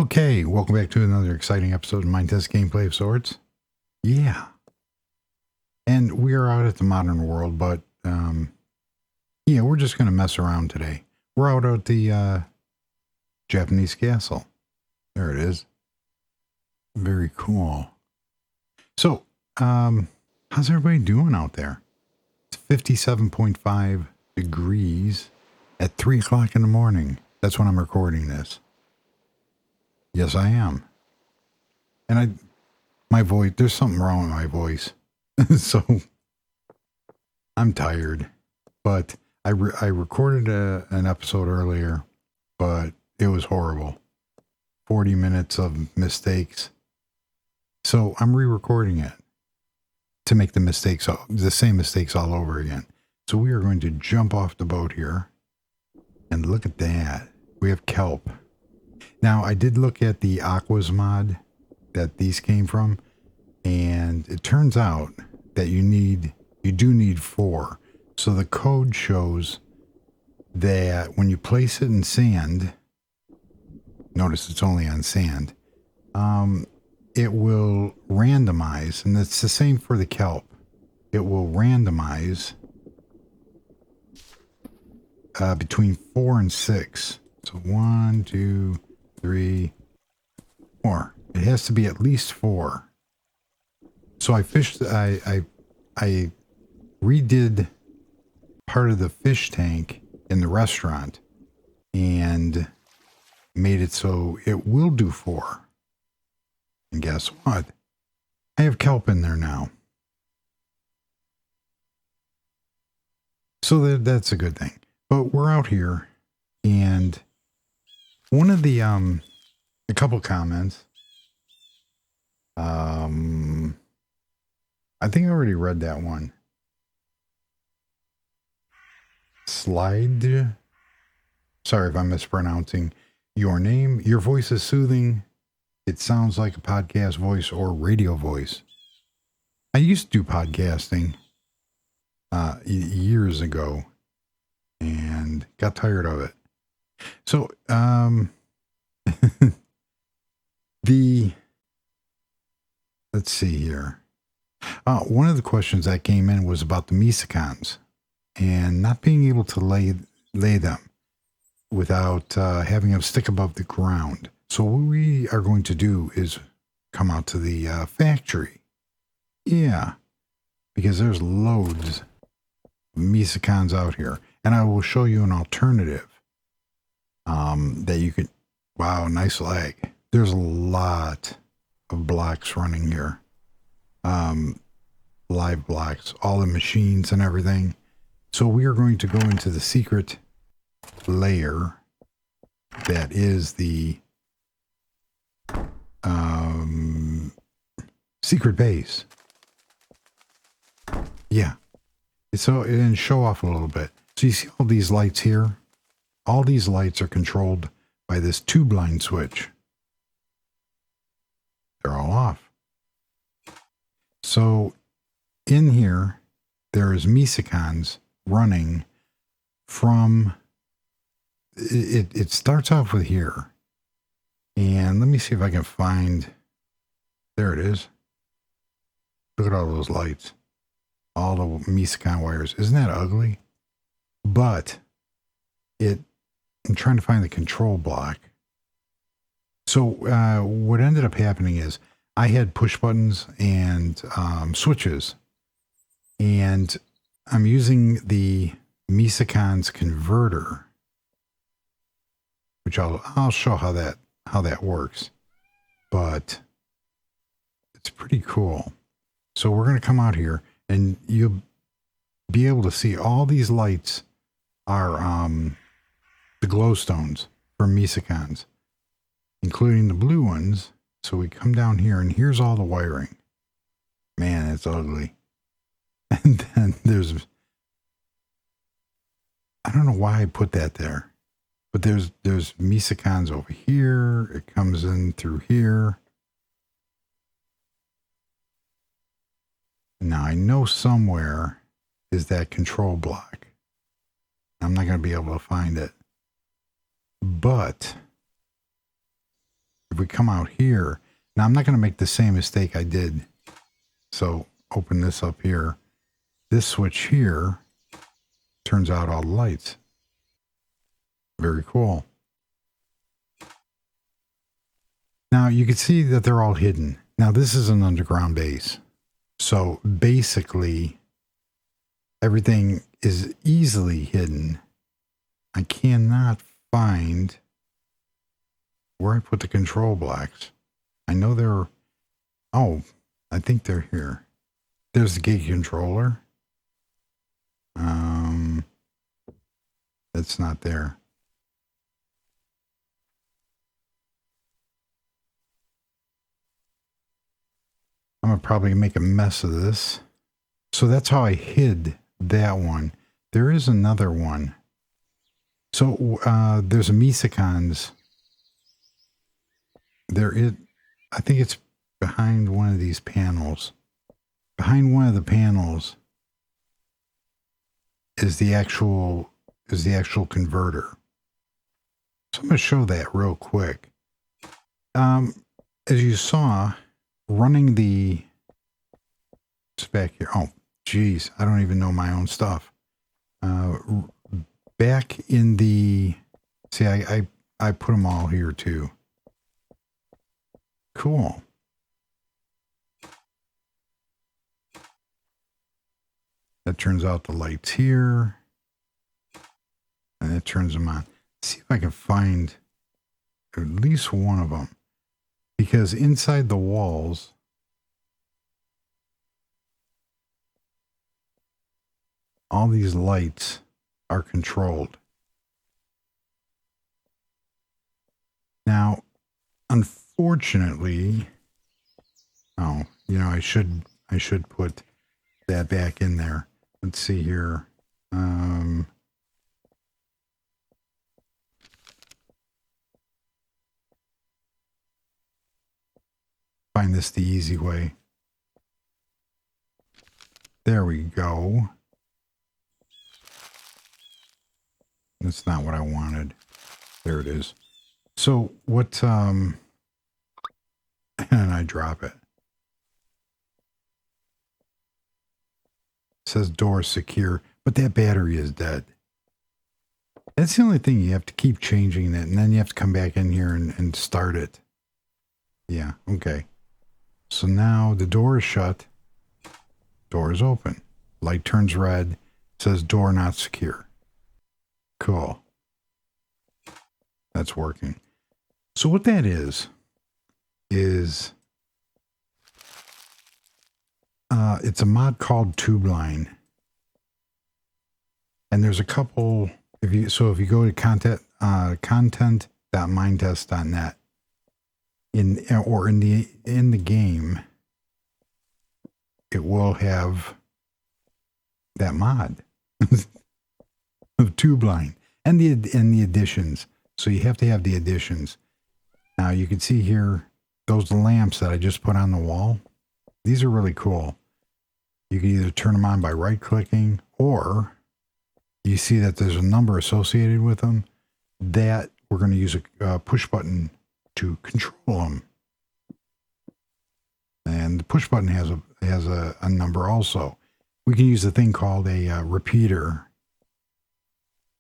Okay, welcome back to another exciting episode of Minetest Gameplay of Sorts. Yeah. And we are out at the modern world, but yeah, we're just going to mess around today. We're out at the Japanese castle. There it is. Very cool. So, how's everybody doing out there? It's 57.5 degrees at 3 o'clock in the morning. That's when I'm recording this. Yes, I am. And my voice, there's something wrong with my voice. So I'm tired, but I recorded an episode earlier, but it was horrible. 40 minutes of mistakes. So I'm re-recording it to make the same mistakes all over again. So we are going to jump off the boat here and look at that. We have kelp. Now, I did look at the Aquas mod that these came from, and it turns out that you do need 4. So the code shows that when you place it in sand, notice it's only on sand, it will randomize, and it's the same for the kelp. It will randomize between 4 and 6. So 1, 2, 3, 4. It has to be at least 4. So I redid part of the fish tank in the restaurant and made it so it will do 4. And guess what? I have kelp in there now. So that's a good thing. But we're out here, and one of the a couple comments. I think I already read that one. Slide. Sorry if I'm mispronouncing your name. Your voice is soothing. It sounds like a podcast voice or radio voice. I used to do podcasting years ago and got tired of it. So, let's see here. One of the questions that came in was about the Mesecons and not being able to lay them without having them stick above the ground. So what we are going to do is come out to the factory. Yeah, because there's loads of Mesecons out here. And I will show you an alternative that you could, wow, nice lag. There's a lot of blocks running here. Live blocks, all the machines and everything. So we are going to go into the secret layer that is the secret base. Yeah. So and show off a little bit. So you see all these lights here? All these lights are controlled by this tube line switch. They're all off. So in here, there is Mesecons running from, it starts off with here. And let me see if I can find, there it is. Look at all those lights. All the Mesecon wires. Isn't that ugly? But I'm trying to find the control block. So what ended up happening is I had push buttons and switches, and I'm using the Mesecons converter, which I'll show how that works, but it's pretty cool. So we're going to come out here, and you'll be able to see all these lights are the glowstones for Mesecons, including the blue ones. So we come down here, and here's all the wiring. Man, it's ugly. And then there's, I don't know why I put that there, but there's Mesecons over here. It comes in through here. Now I know somewhere is that control block. I'm not going to be able to find it, but if we come out here, now I'm not going to make the same mistake I did. So open this up here. This switch here turns out all the lights. Very cool. Now you can see that they're all hidden. Now this is an underground base. So basically everything is easily hidden. I cannot find where I put the control blocks. I know they're, oh, I think they're here. There's the gate controller. It's not there. I'm gonna probably make a mess of this. So that's how I hid that one. There is another one. So there's a Mesecons. There is, I think it's behind one of these panels. Behind one of the panels is the actual converter. So I'm going to show that real quick. As you saw, running the, it's back here. Oh, geez, I don't even know my own stuff. Back in the, see, I put them all here too. Cool. That turns out the lights here. And it turns them on. Let's see if I can find at least one of them. Because inside the walls, all these lights are controlled. Now, unfortunately, oh, you know, I should put that back in there. Let's see here. Find this the easy way. There we go. That's not what I wanted. There it is. So what, and I drop it. It says door secure, but that battery is dead. That's the only thing. You have to keep changing it, and then you have to come back in here and start it. Yeah, okay. So now the door is shut. Door is open. Light turns red. Says door not secure. Cool. That's working. So what that is it's a mod called TubeLine. And there's a couple, if you go to content.minetest.net in the game, it will have that mod of TubeLine and the additions. So you have to have the additions. Now you can see here those lamps that I just put on the wall. These are really cool. You can either turn them on by right clicking, or you see that there's a number associated with them that we're going to use a push button to control them. And the push button has a number also. We can use a thing called a repeater,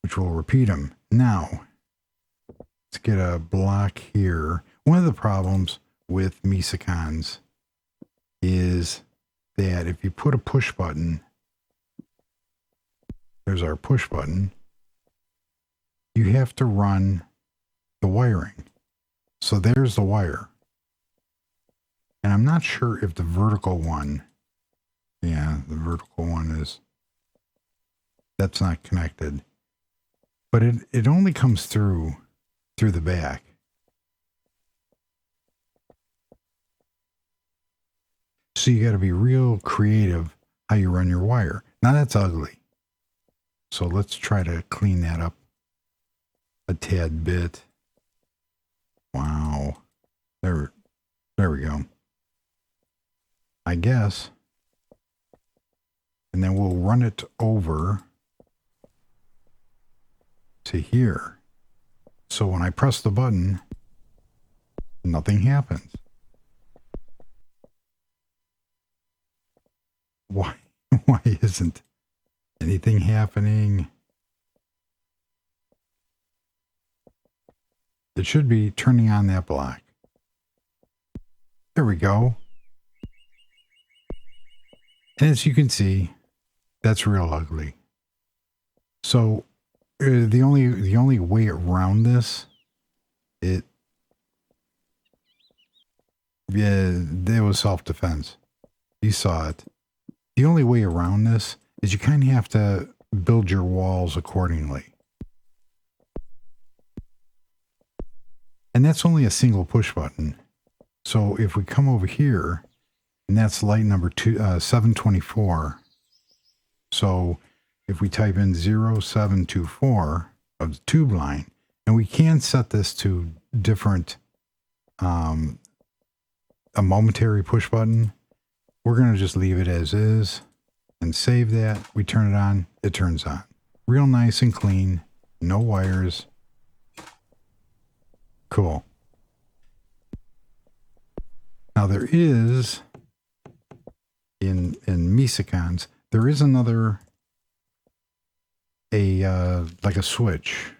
which will repeat them. Now, let's get a block here. One of the problems with Mesecons is that if you put a push button, there's our push button, you have to run the wiring. So there's the wire. And I'm not sure if the vertical one, yeah, the vertical one that's not connected. But it only comes through the back. So you got to be real creative how you run your wire. Now that's ugly. So let's try to clean that up a tad bit. Wow. There we go. I guess. And then we'll run it over to here. So when I press the button, Nothing happens. Why? Why isn't anything happening? It should be turning on that block. There we go. And as you can see, that's real ugly. So the only way around this, it was self-defense. You saw it. The only way around this is you kind of have to build your walls accordingly. And that's only a single push button. So if we come over here, and that's light number 724. So if we type in 0724 of the tube line, and we can set this to different, a momentary push button, we're going to just leave it as is and save that. We turn it on, it turns on. Real nice and clean, no wires. Cool. Now there is, in Mesecons, there is another, like a switch.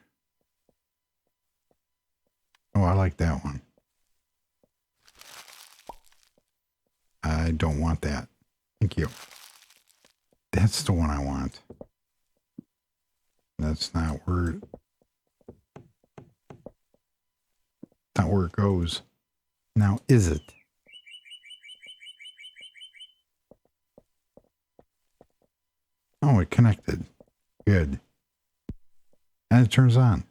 Oh, I like that one. I don't want that. Thank you. That's the one I want. That's not where it goes. Now, is it? Oh, it connected. Good. And it turns on.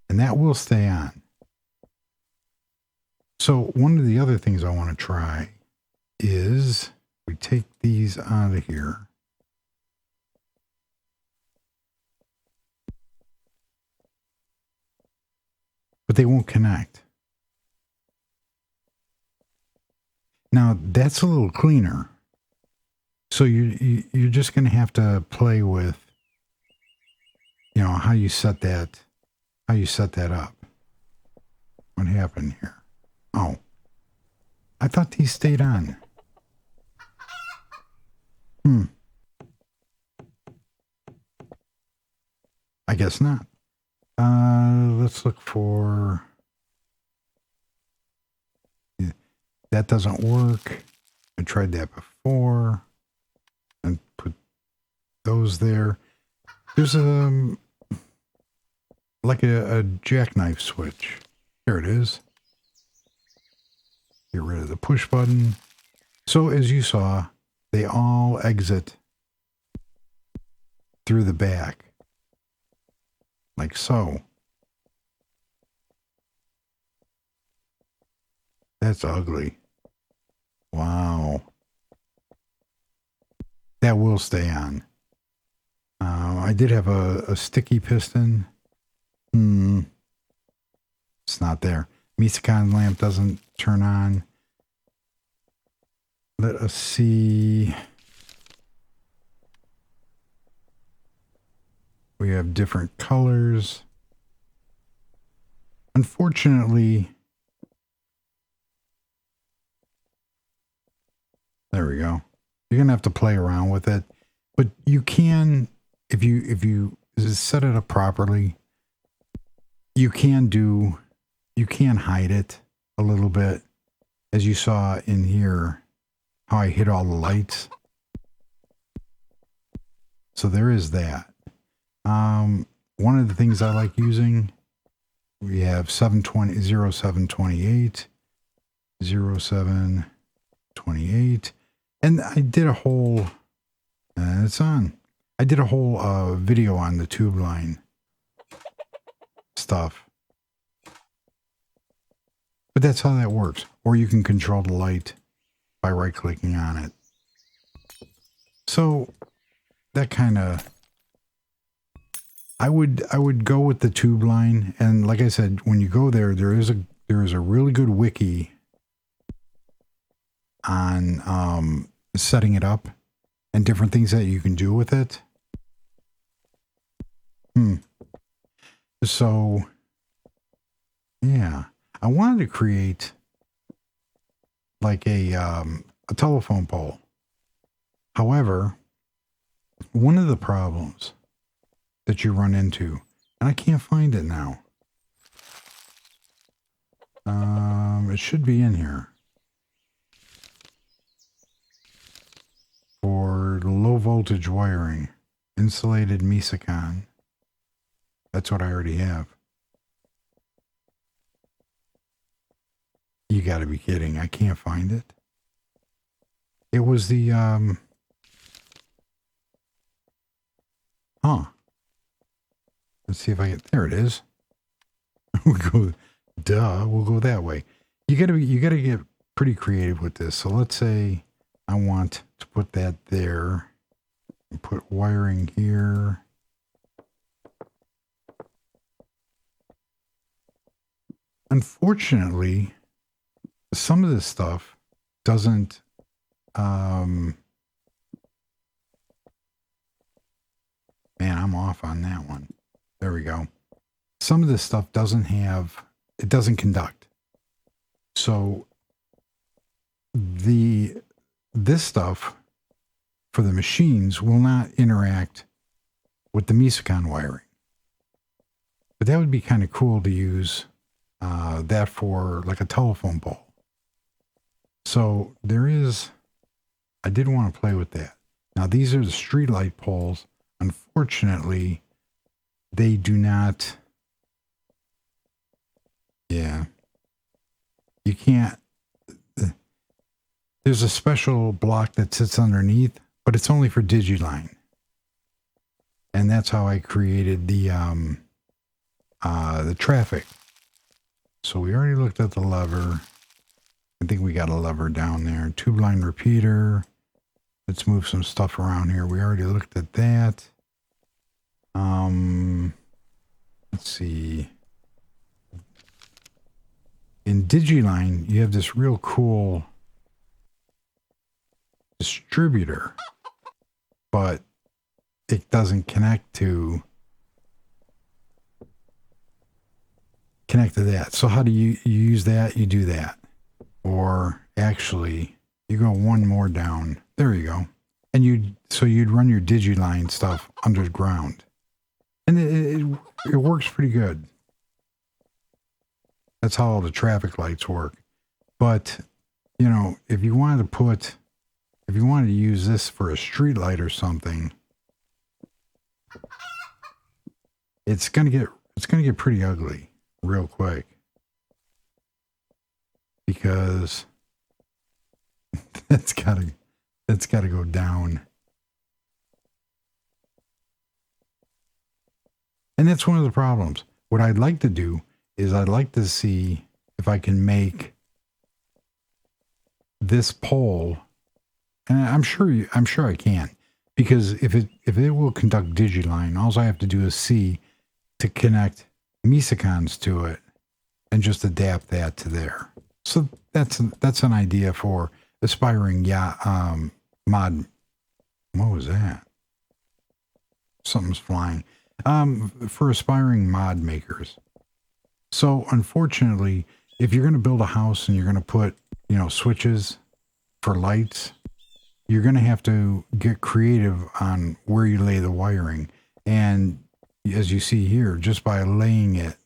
And that will stay on. So one of the other things I want to try is we take these out of here. But they won't connect. Now that's a little cleaner. So you're just going to have to play with, you know, how you set that up. What happened here? Oh, I thought these stayed on. I guess not. Let's look for, that doesn't work. I tried that before and put those there. There's like a jackknife switch. There it is. Get rid of the push button. So as you saw, they all exit through the back. Like so. That's ugly. Wow. That will stay on. I did have a sticky piston. It's not there. Mesecon lamp doesn't turn on. Let us see. We have different colors. Unfortunately, there we go. You're gonna have to play around with it, but you can, if you set it up properly, you can hide it a little bit, as you saw in here, how I hit all the lights. So there is that. One of the things I like using, we have 0728, 0728, and I did a whole, it's on. I did a whole video on the tube line stuff. But that's how that works. Or you can control the light by right-clicking on it. So that kind of, I would go with the tube line, and like I said, when you go there, there is a really good wiki on setting it up and different things that you can do with it. So yeah, I wanted to create like a telephone pole. However, one of the problems that you run into, and I can't find it now. It should be in here. For low voltage wiring, insulated Mesecon. That's what I already have. You gotta be kidding. I can't find it. It was the, let's see if I get, there it is. We'll go, we'll go that way. You gotta get pretty creative with this. So let's say I want to put that there and put wiring here. Unfortunately, some of this stuff doesn't, man, I'm off on that one. There we go. Some of this stuff doesn't conduct. So this stuff for the machines will not interact with the Mesecon wiring. But that would be kind of cool to use that for like a telephone pole. So I did want to play with that. Now these are the streetlight poles. Unfortunately, they do not. Yeah. You can't. There's a special block that sits underneath, but it's only for Digiline. And that's how I created the traffic. So we already looked at the lever. I think we got a lever down there. Tube line repeater. Let's move some stuff around here. We already looked at that. Let's see. In Digiline, you have this real cool distributor, but it doesn't connect to that. So how do you use that? You do that. Or actually, you go one more down. There you go. And you'd run your Digiline stuff underground. And it works pretty good. That's how all the traffic lights work. But, you know, if you wanted to use this for a street light or something, it's gonna get pretty ugly real quick. Because that's gotta go down. And that's one of the problems. What I'd like to do is I'd like to see if I can make this pole, and I'm sure I can, because if it will conduct Digiline, all I have to do is see to connect Mesecons to it and just adapt that to there. So that's an idea for aspiring mod. What was that? Something's flying. For aspiring mod makers. So unfortunately, if you're going to build a house and you're going to put, you know, switches for lights, you're going to have to get creative on where you lay the wiring. And as you see here, just by laying it,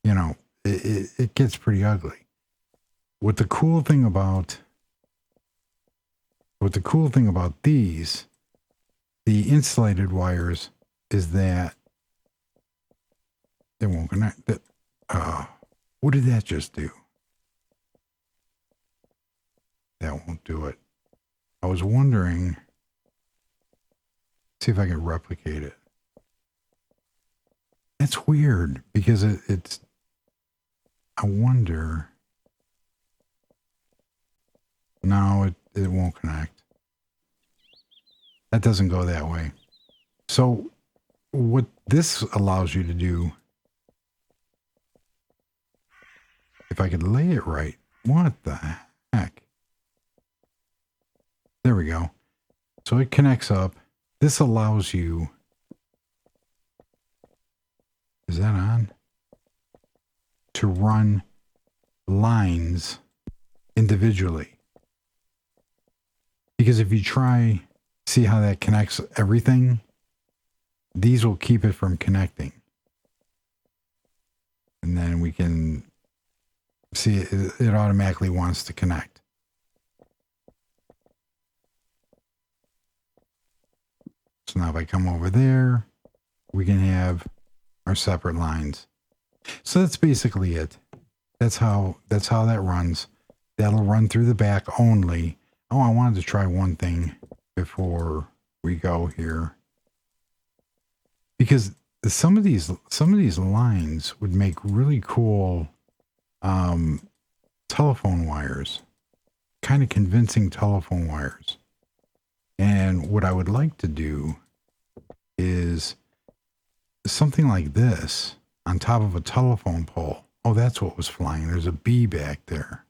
you know, it gets pretty ugly. What the cool thing about these, the insulated wires, is that they won't connect. What did that just do? That won't do it. I was wondering, see if I can replicate it. That's weird because it's, I wonder. No, it won't connect. That doesn't go that way. So what this allows you to do, if I could lay it right, what the heck? There we go. So it connects up. This allows you, is that on? To run lines individually. Because if you try, see how that connects everything, these will keep it from connecting. And then we can see it automatically wants to connect. So now if I come over there, we can have our separate lines. So that's basically it. That's how that runs. That'll run through the back only. Oh, I wanted to try one thing before we go here. Because some of these lines would make really cool telephone wires. Kind of convincing telephone wires. And what I would like to do is something like this on top of a telephone pole. Oh, that's what was flying. There's a bee back there.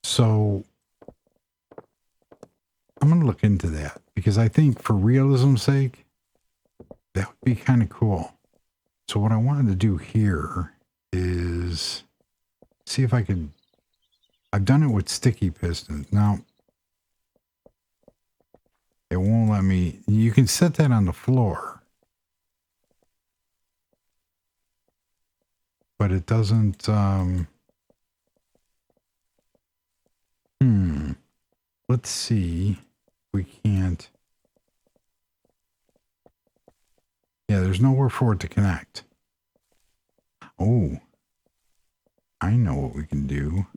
So I'm going to look into that because I think for realism's sake, that would be kind of cool. So what I wanted to do here is see if I could, I've done it with sticky pistons. Now, it won't let me, you can set that on the floor, but it doesn't, let's see, we can't, yeah, there's nowhere for it to connect. Oh, I know what we can do.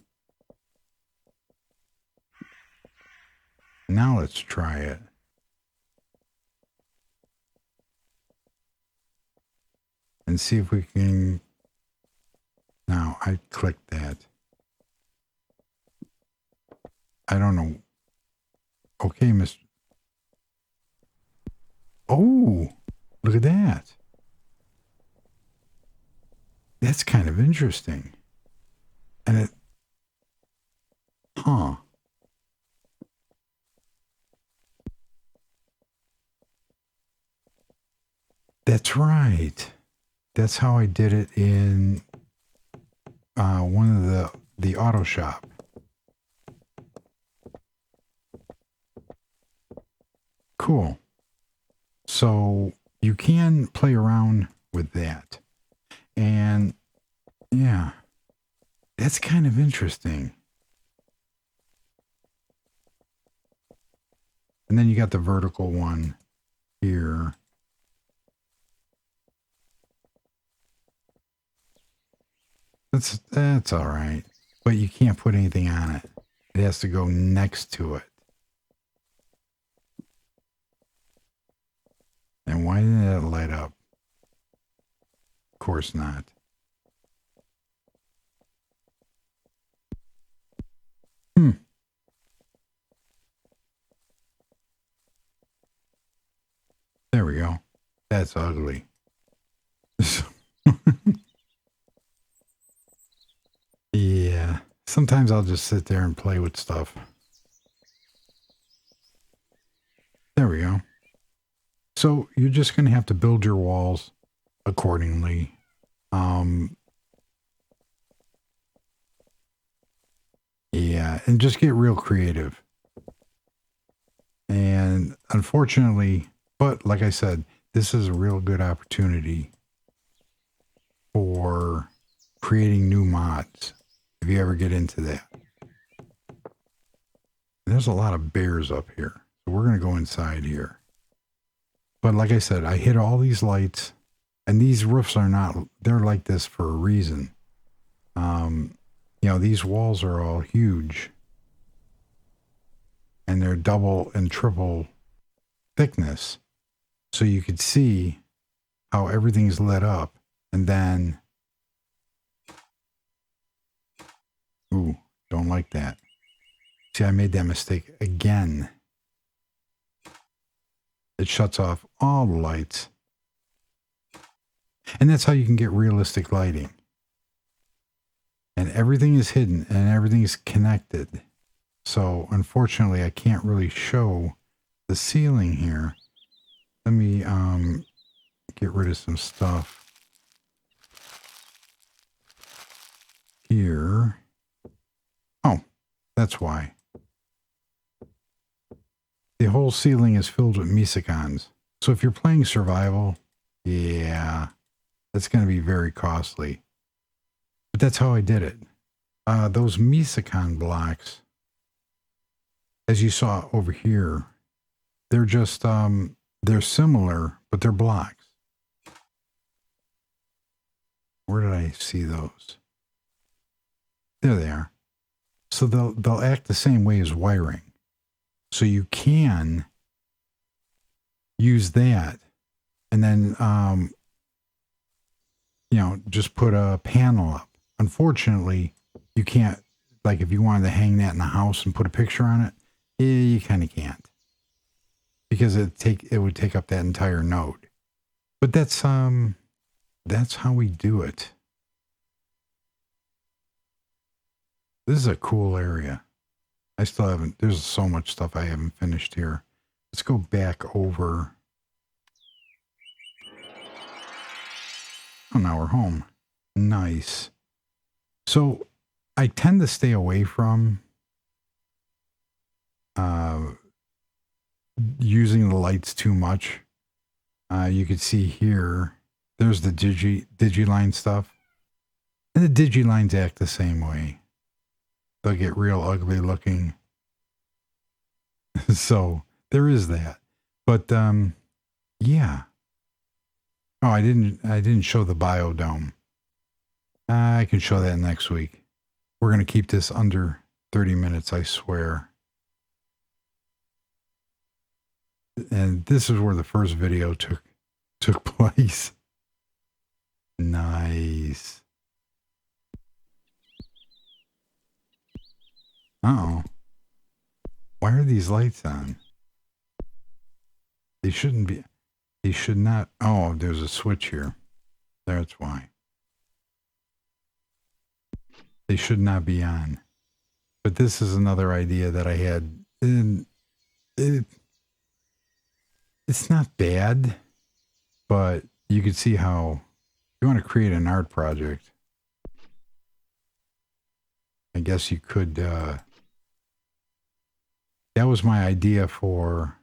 Now let's try it. And see if we can, now I clicked that. I don't know. Okay, Mr. Oh, look at that. That's kind of interesting. And it, huh. That's right. That's how I did it in one of the auto shop. Cool. So you can play around with that. And yeah, that's kind of interesting. And then you got the vertical one here. That's all right, but you can't put anything on it. It has to go next to it. And why didn't it light up? Of course not. There we go. That's ugly. Yeah, sometimes I'll just sit there and play with stuff. There we go. So you're just going to have to build your walls accordingly. Yeah, and just get real creative. And unfortunately, but like I said, this is a real good opportunity for creating new mods. If you ever get into that. There's a lot of bears up here. So we're going to go inside here. But like I said, I hit all these lights. And these roofs are not, they're like this for a reason. You know, these walls are all huge. And they're double and triple thickness. So you could see how everything's lit up. And then, ooh, don't like that. See, I made that mistake again. It shuts off all the lights. And that's how you can get realistic lighting. And everything is hidden and everything is connected. So unfortunately, I can't really show the ceiling here. Let me get rid of some stuff here. That's why. The whole ceiling is filled with Mesecons. So if you're playing survival, yeah, that's going to be very costly. But that's how I did it. Those Mesecon blocks, as you saw over here, they're just, they're similar, but they're blocks. Where did I see those? There they are. So they'll act the same way as wiring. So you can use that and then, you know, just put a panel up. Unfortunately, you can't, like if you wanted to hang that in the house and put a picture on it, you kind of can't. Because it would take up that entire node. But that's how we do it. This is a cool area. I still haven't, there's so much stuff I haven't finished here. Let's go back over. Oh, now we're home. Nice. So I tend to stay away from using the lights too much. You can see here, there's the Digiline stuff. And the Digilines act the same way. They'll get real ugly looking. So there is that. But yeah. Oh, I didn't show the biodome. I can show that next week. We're going to keep this under 30 minutes, I swear. And this is where the first video took place. Nice. Uh-oh. Why are these lights on? They shouldn't be. They should not. Oh, there's a switch here. That's why. They should not be on. But this is another idea that I had. It's not bad, but you could see how you want to create an art project. I guess you could, that was my idea for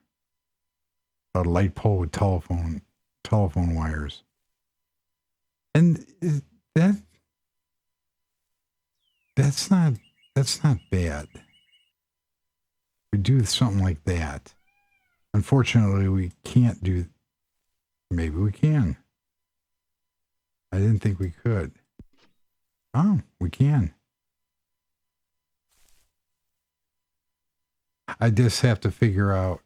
a light pole with telephone wires. And that's not bad. We do something like that. Unfortunately, we can't do, maybe we can. I didn't think we could. Oh, we can. I just have to figure out,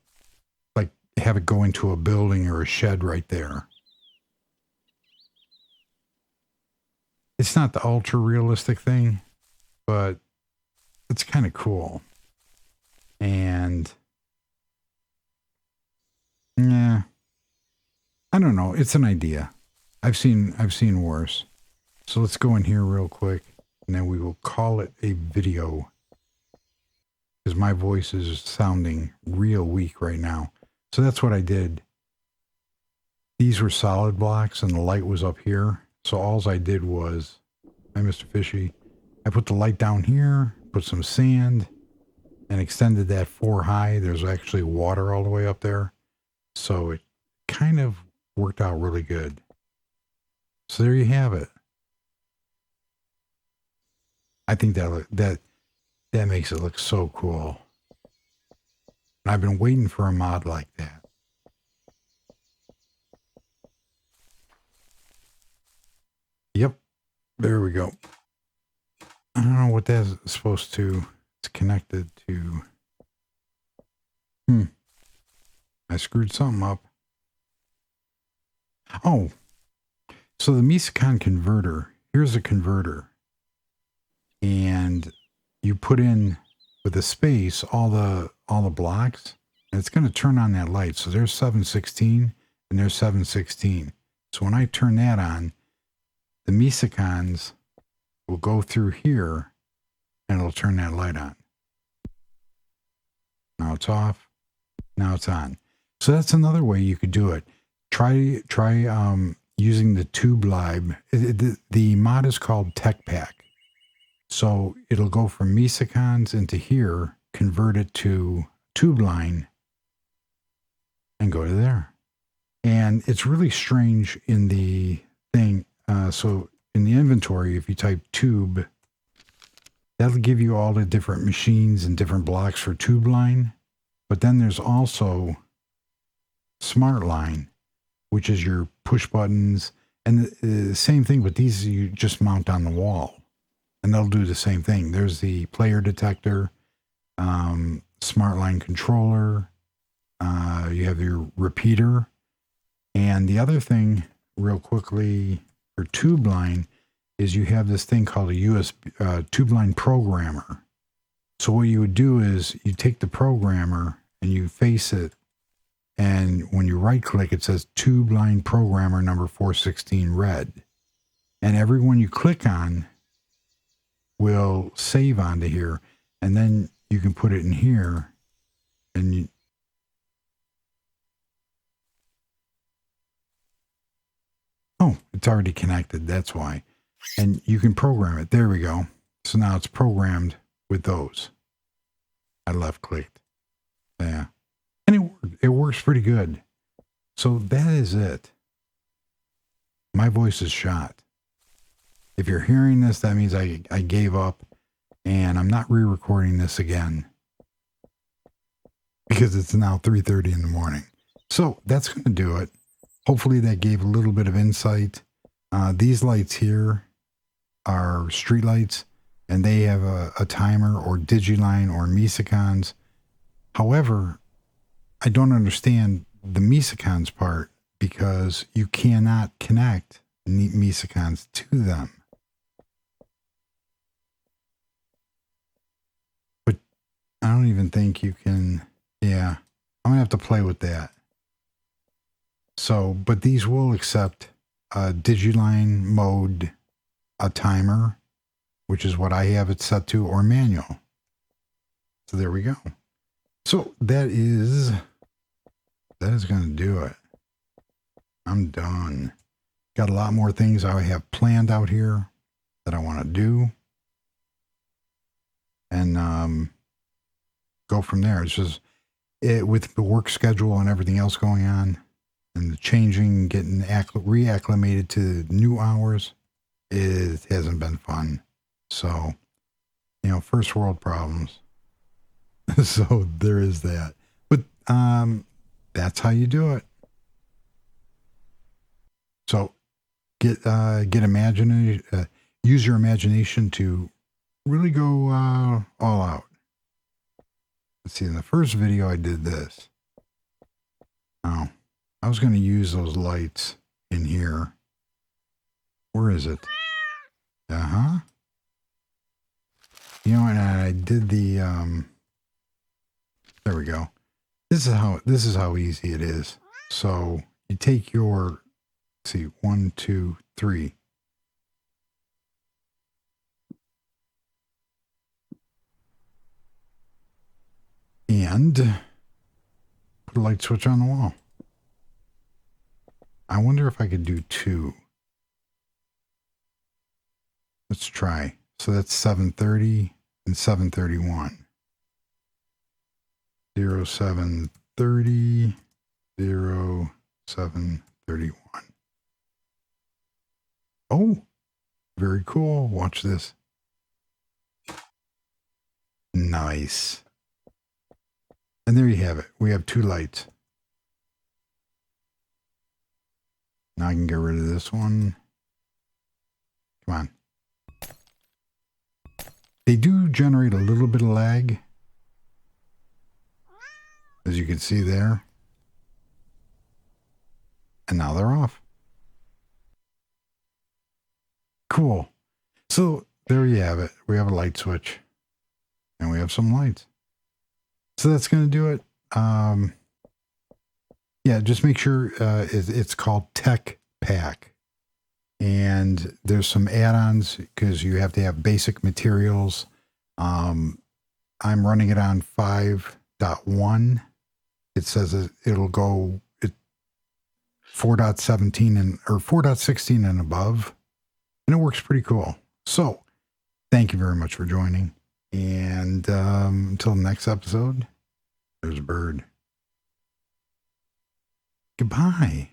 like, have it go into a building or a shed right there. It's not the ultra realistic thing, but it's kind of cool. And yeah, I don't know. It's an idea. I've seen worse. So let's go in here real quick, and then we will call it a video. Because my voice is sounding real weak right now. So that's what I did. These were solid blocks, and the light was up here. So all I did was, hi, Mr. Fishy. I put the light down here, put some sand, and extended that 4 high. There's actually water all the way up there. So it kind of worked out really good. So there you have it. I think that makes it look so cool. And I've been waiting for a mod like that. Yep. There we go. I don't know what that's supposed to. It's connected to. I screwed something up. Oh. So the Mesecon converter. Here's a converter. And you put in with a space all the blocks, and it's going to turn on that light. So there's 716 and there's 716. So when I turn that on, the Mesecons will go through here and it'll turn that light on. Now it's off. Now it's on. So that's another way you could do it. Try using the tube Libre. The mod is called Techpack. So it'll go from Mesecons into here, convert it to tube line, and go to there. And it's really strange in the thing. So in the inventory, if you type tube, that'll give you all the different machines and different blocks for tube line. But then there's also smart line, which is your push buttons. And the same thing, but these you just mount on the wall. And they'll do the same thing. There's the player detector, smart line controller. You have your repeater. And the other thing, real quickly, for tube line, is you have this thing called a USB tube line programmer. So what you would do is you take the programmer and you face it, and when you right click, it says tube line programmer number 416 red. And every one you click on will save onto here, and then you can put it in here, and you, oh, it's already connected. That's why. And you can program it. There we go. So now it's programmed with those. I left clicked. Yeah. And it works pretty good. So that is it. My voice is shot. If you're hearing this, that means I gave up, and I'm not re-recording this again because it's now 3:30 in the morning. So that's going to do it. Hopefully that gave a little bit of insight. These lights here are street lights, and they have a timer or Digiline or Mesecons. However, I don't understand the Mesecons part because you cannot connect Mesecons to them. But I don't even think you can. Yeah, I'm going to have to play with that. So, but these will accept a Digiline mode, a timer, which is what I have it set to, or manual. So there we go. So that is going to do it. I'm done. Got a lot more things I have planned out here that I want to do, and go from there. It's just with the work schedule and everything else going on, and the changing, getting reacclimated to new hours, it hasn't been fun. So, first world problems. So there is that. But that's how you do it. So get imagination, use your imagination to really go all out. Let's see, in the first video I did this. Oh, I was going to use those lights in here. Where is it? Uh-huh. And I did the there we go. This is how easy it is. So you take your, let's see, 1, 2, 3. And put a light switch on the wall. I wonder if I could do 2. Let's try. So that's 730 and 731. 0730, 0731. Oh, very cool. Watch this. Nice. And there you have it. We have 2 lights. Now I can get rid of this one. Come on. They do generate a little bit of lag, as you can see there. And now they're off. Cool. So there you have it. We have a light switch, and we have some lights. So that's going to do it. Yeah, just make sure it's called Techpack. And there's some add-ons because you have to have basic materials. I'm running it on 5.1. It says it'll go 4.17 or 4.16 and above, and it works pretty cool. So Thank you very much for joining. And until the next episode, there's a bird. Goodbye.